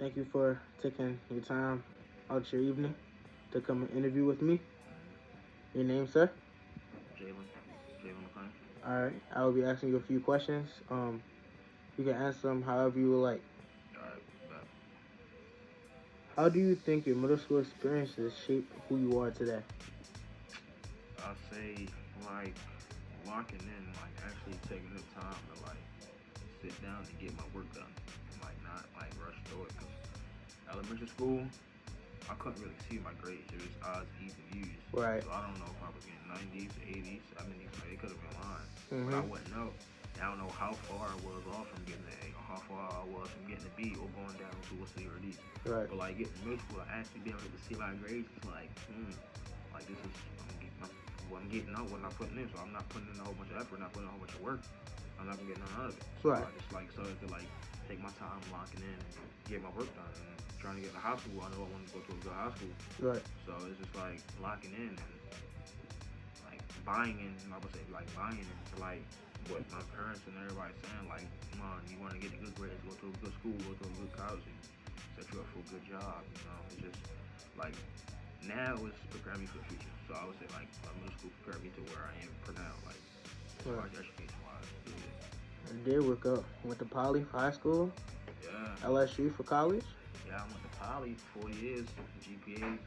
Thank you for taking your time out your evening to come and interview with me. Your name, sir? Jalen. Jalen McClain. All right. I will be asking you a few questions. You can answer them however you would like. Alright, but How do you think your middle school experiences shape who you are today? I say like locking in, like actually taking the time to like sit down and get my work done, and like not like rush through it. Cause elementary school, I couldn't really see my grades. It was odds, E's, and U's. Right. So I don't know if I was getting 90s, 80s, 70s. Like it could have been lying, but I Mm-hmm. wouldn't know. And I don't know how far I was off from getting an A, or how far I was from getting a B, or going down to a C or D. Right. But like getting middle school, I actually being able to see my grades. It's like this is what I'm getting out, what I'm not putting in. So I'm not putting in a whole bunch of effort, not putting in a whole bunch of work. I'm not gonna get none out of it. So Right. I just like started to like take my time locking in and get my work done and trying to get to high school. I know I wanted to go to a good high school. Right. So it's just like locking in and like buying in, I would say like buying into like what my parents and everybody saying, like, come on, you wanna get a good grades, go to a good school, go to a good college and set you up for a good job, It's just like now it's preparing me for the future. So I would say like my middle school prepared me to where I am for now, like as Right. far as education wise. I did work up. Went to Poly for high school, Yeah. LSU for college. Yeah, I went to Poly 4 years, GPA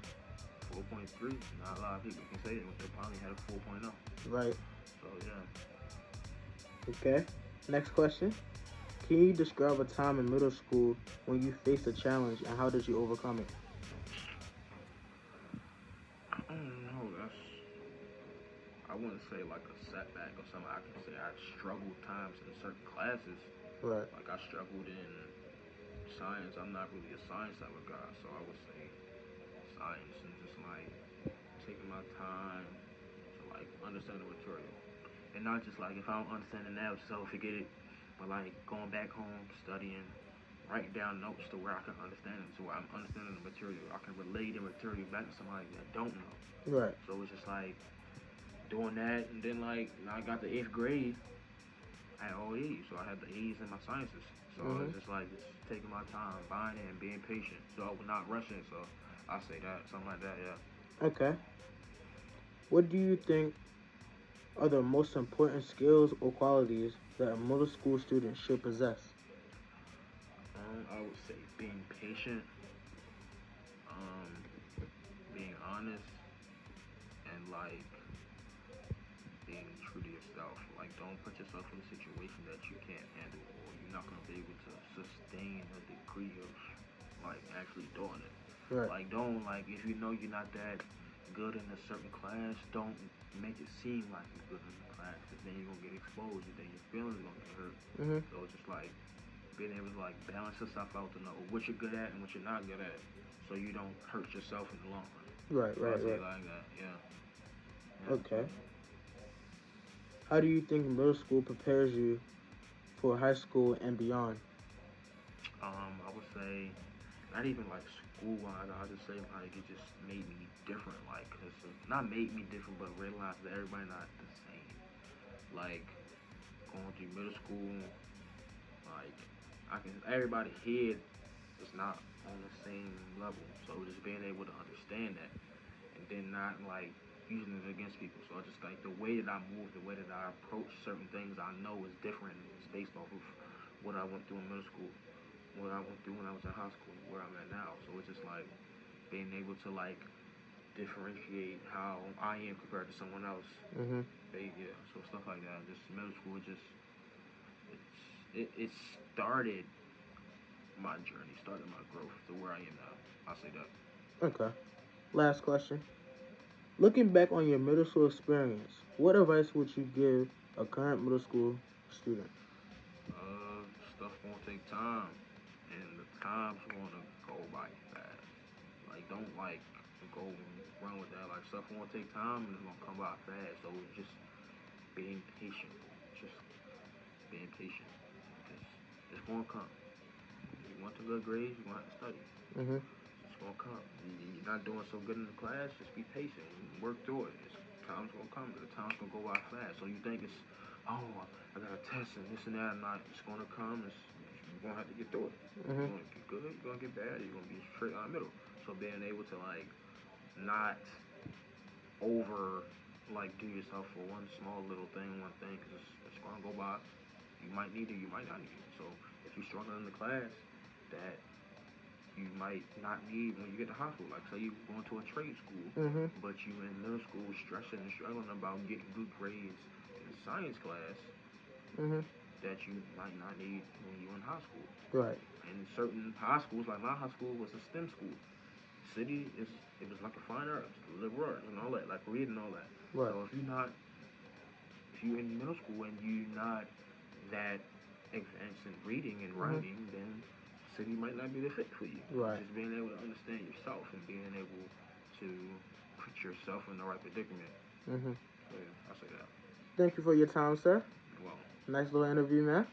4.3. Not a lot of people can say they went to Poly had a 4.0. Right. So yeah. Okay. Next question. Can you describe a time in middle school when you faced a challenge and how did you overcome it? I don't know. I wouldn't say like a setback or something. I can say I struggled times in certain classes. Right. Like I struggled in science. I'm not really a science type of guy, so I would say science and just like taking my time to like understand the material. And not just like if I don't understand it now, just so forget it. But like going back home, studying, writing down notes to where I can understand it, to where I'm understanding the material. I can relate the material back to somebody that don't know. Right. So it's just like doing that, and then like I got the eighth grade, I had all A's, so I had the A's in my sciences. So Mm-hmm. it's just like just taking my time, buying it, and being patient. So I was not rushing. So I say that something like that, yeah. Okay. What do you think are the most important skills or qualities that a middle school student should possess? I would say being patient, um, being honest, and like being true to yourself. Like, don't put yourself in a situation that you can't handle, or you're not gonna be able to sustain a degree of like actually doing it. Right. Like, don't like if you know you're not that good in a certain class, don't make it seem like you're good in the class, because then you're gonna get exposed, and then your feelings are gonna get hurt. Mm-hmm. So it's just like being able to like balance yourself out to know what you're good at and what you're not good at, so you don't hurt yourself in the long run. Right. So I Right. say Right. it like that, yeah, yeah. Okay. How do you think middle school prepares you for high school and beyond? I would say not even like school wise. I just say like it just made me different. Like, cause not made me different, but realized that everybody not the same. Like going through middle school, like I can everybody here is not on the same level. So just being able to understand that, and then not like using it against people. So I just like the way that I move, the way that I approach certain things, I know is different. It's based off of what I went through in middle school, what I went through when I was in high school, where I'm at now. So it's just like being able to like differentiate how I am compared to someone else. Mm-hmm. Yeah, so stuff like that. Just middle school, it started my journey, started my growth to where I am now. I say that. Okay. Last question. Looking back on your middle school experience, what advice would you give a current middle school student? Stuff gonna take time, and the time's gonna go by fast. Like, don't like go and run with that. Like, stuff gonna take time, and it's gonna come by fast. So just being patient, just being patient, because it's gonna come. If you want the good grades, you're gonna have to study. Mm-hmm. It's gonna come. You're not doing so good in the class, just be patient and work through it. Time's gonna come. The time's gonna go by fast. So you think it's, oh, I got a test and this and that, and not. It's gonna come. It's you're gonna have to get through it. Mhm. You're gonna get good, you're gonna get bad, you're gonna be straight on the middle. So being able to like not over like do yourself for one small little thing, one thing, because it's gonna go by. You might need it, you might not need it. So if you're struggling in the class, that you might not need when you get to high school. Like say you going to a trade school, Mhm. but you in middle school stressing and struggling about getting good grades in science class Mhm. that you might not need when you in high school. Right. And certain high schools, like my high school was a STEM school. City is it was like a fine arts, liberal arts and all that, like reading and all that. Right. So if you in middle school and you're not that advanced in reading and Mhm. writing, then city might not be the fit for you. Right. Just being able to understand yourself and being able to put yourself in the right predicament. Mhm. So yeah, I say that. Thank you for your time, sir. Well, Nice little interview, man.